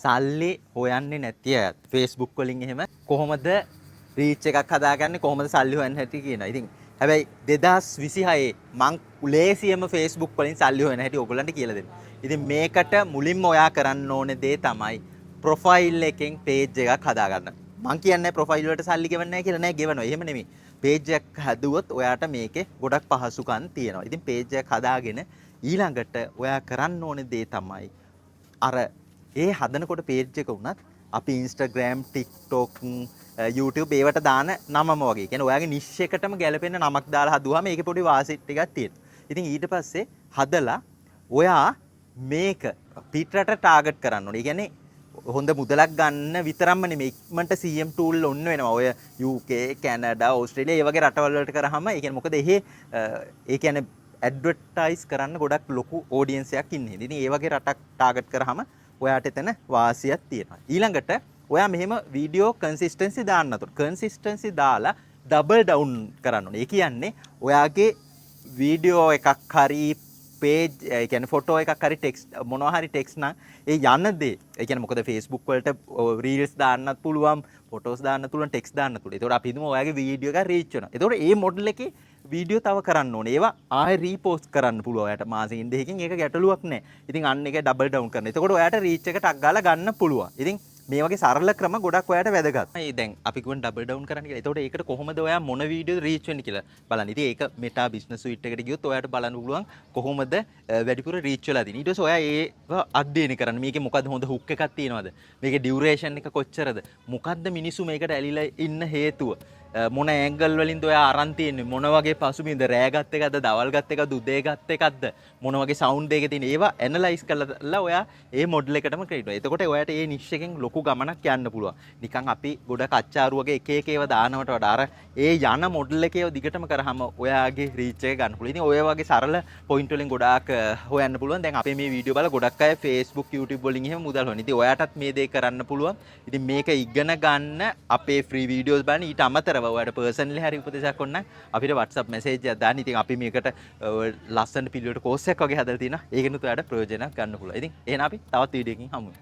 සල්ලි හොයන්නේ නැති අය Facebook වලින් එහෙම කොහොමද රීච් එකක් හදාගන්නේ කොහොමද සල්ලි හොයන්න හැටි කියනවා. ඉතින් හැබැයි 2026 මං ලේසියෙම Facebook වලින් සල්ලි හොයන හැටි ඔයගොල්ලන්ට කියලා දෙන්න. ඉතින් මේකට මුලින්ම ඔයා කරන්න ඕනේ දේ තමයි ප්‍රොෆයිල් එකෙන් page එකක් හදාගන්න. මං කියන්නේ ප්‍රොෆයිල් වලට සල්ලි ගෙවන්නේ නැහැ කියලා නෑ ගෙවනවා. එහෙම නෙමෙයි. page එකක් හදුවොත් ඔයාට මේකේ ගොඩක් පහසුකම් තියෙනවා. ඉතින් page එකක් හදාගෙන ඊළඟට ඔයා කරන්න ඕනේ දේ තමයි අර ඒ හදනකොට page එක උනත් අපි Instagram, TikTok, YouTube ඒවට දාන නමම වගේ. කියන්නේ ඔයාගේ නිෂ් එකටම ගැලපෙන නමක් දාලා හදුවාම ඒකේ පොඩි වාසිත් ටිකක් තියෙනවා. ඉතින් ඊට පස්සේ හදලා ඔයා මේක පිටරට ටාගට් කරන්න ඕනේ. ඒ කියන්නේ හොඳ මුදලක් ගන්න විතරක්ම නෙමෙයි ඉක්මනට CM tool ඔන්න වෙනවා. ඔය UK, කැනඩා, ඕස්ට්‍රේලියා ඒ වගේ රටවල් වලට කරාම ඒ කියන්නේ මොකද ඒ කියන්නේ ඇඩ්වර්ටයිස් කරන්න ගොඩක් ලොකු ඔඩියන්ස් එකක් ඉන්නේ. ඉතින් ඒ වගේ රටක් ටාගට් කරාම ඔයාට එතන වාසියක් තියෙනවා. ඊළඟට ඔයා මෙහෙම වීඩියෝ කන්සිස්ටන්සි දාන්න උතන. කන්සිස්ටන්සි දාලා ඩබල් ඩවුන් කරන්න ඕනේ. ඒ කියන්නේ ඔයාගේ වීඩියෝ එකක් හරි page ඒ කියන්නේ ෆොටෝ එකක් හරි ටෙක්ස්ට් මොනවා හරි ටෙක්ස්ට් නම් ඒ යන දේ ඒ කියන්නේ මොකද Facebook වලට රීල්ස් දාන්නත් පුළුවන් ෆොටෝස් දාන්න පුළුවන් ටෙක්ස්ට් දාන්න පුළුවන්. ඒතකොට අපි හිතමු ඔයාගේ වීඩියෝ එක රීච් වෙනවා. ඒතකොට මේ මොඩල් එකේ වීඩියෝ තව කරන්න ඕනේ. ඒවා ආයෙ රීපෝස්ට් කරන්න පුළුවන්. ඔයාට මාසෙකින් දෙකකින් ඒක ගැටලුවක් නැහැ. ඉතින් අන්න එක ඩබල් ඩවුන් කරන්න. එතකොට ඔයාට රීච් එක ටක් ගාලා ගන්න පුළුවන්. ඉතින් මේ වගේ සරල ක්‍රම ගොඩක් ඔයාට වැදගත්. මේ දැන් අපි කියමු ඩබල් ඩවුන් කරන්න කියලා. එතකොට ඒකට කොහොමද ඔයා මොන වීඩියෝද රීච් වෙන්නේ කියලා බලන්න. ඉතින් ඒක Meta Business Suite එකට ගියොත් ඔයාට බලන්න පුළුවන් කොහොමද වැඩිපුර රීච් වෙලා තියෙන්නේ. ඊට පස්සේ ඔයා ඒක අධ්‍යයනය කරන්න. මේකේ මොකද්ද හොඳ හුක් එකක් තියෙනවද? මේකේ ඩියුරේෂන් එක කොච්චරද? මොකද්ද මිනිස්සු මේකට ඇලිලා ඉන්න හේතුව? මොන ඇංගල් වලින්ද ඔයා අරන් තියෙන්නේ? මොන වගේ පසුබිම්ද? රෑ ගත්ත එකද? දවල් ගත්ත එකද? උදේ ගත්ත එකද? මොන වගේ සවුන්ඩ් එකේ තියෙන ඒවා ඇනලයිස් කරලා ඔයා ඒ මොඩල් එකටම ක්‍රියේට් වෙනවා. එතකොට ඔයාට මේ නිෂ් එකෙන් ලොකු ගමනක් යන්න පුළුවන්. නිකන් අපි ගොඩක් අච්චාරු වගේ එක එක ඒවා දානවට වඩා අර ඒ යන මොඩල් එකේ දිගටම කරාම ඔයාගේ රීච් එක ගන්න පුළුවන්. ඉතින් ඔය වගේ සරල පොයින්ට් වලින් ගොඩාක් හොයන්න පුළුවන්. දැන් අපේ මේ වීඩියෝ බලලා ගොඩක් අය Facebook, YouTube වලින් එහෙම මුදල් හොයන. ඉතින් ඔයාටත් මේ දේ කරන්න පුළුවන්. ඉතින් මේක ඉගෙන ගන්න අපේ ෆ්‍රී වීඩියෝස් බලන්න ඊට අමතරව ඔයාලට පර්සනලි හරි උපදේශයක් ඕන නම් අපිට WhatsApp මැසේජ් එකක් දාන්න. ඉතින් අපි මේකට ලස්සන පිළිවෙලට කෝස් එකක් වගේ හදලා තියෙනවා. ඒකෙනුත් ඔයාලට ප්‍රයෝජනයක් ගන්න පුළුවන්. ඉතින් එහෙනම් අපි තවත් වීඩියෝ එකකින් හමු වෙමු.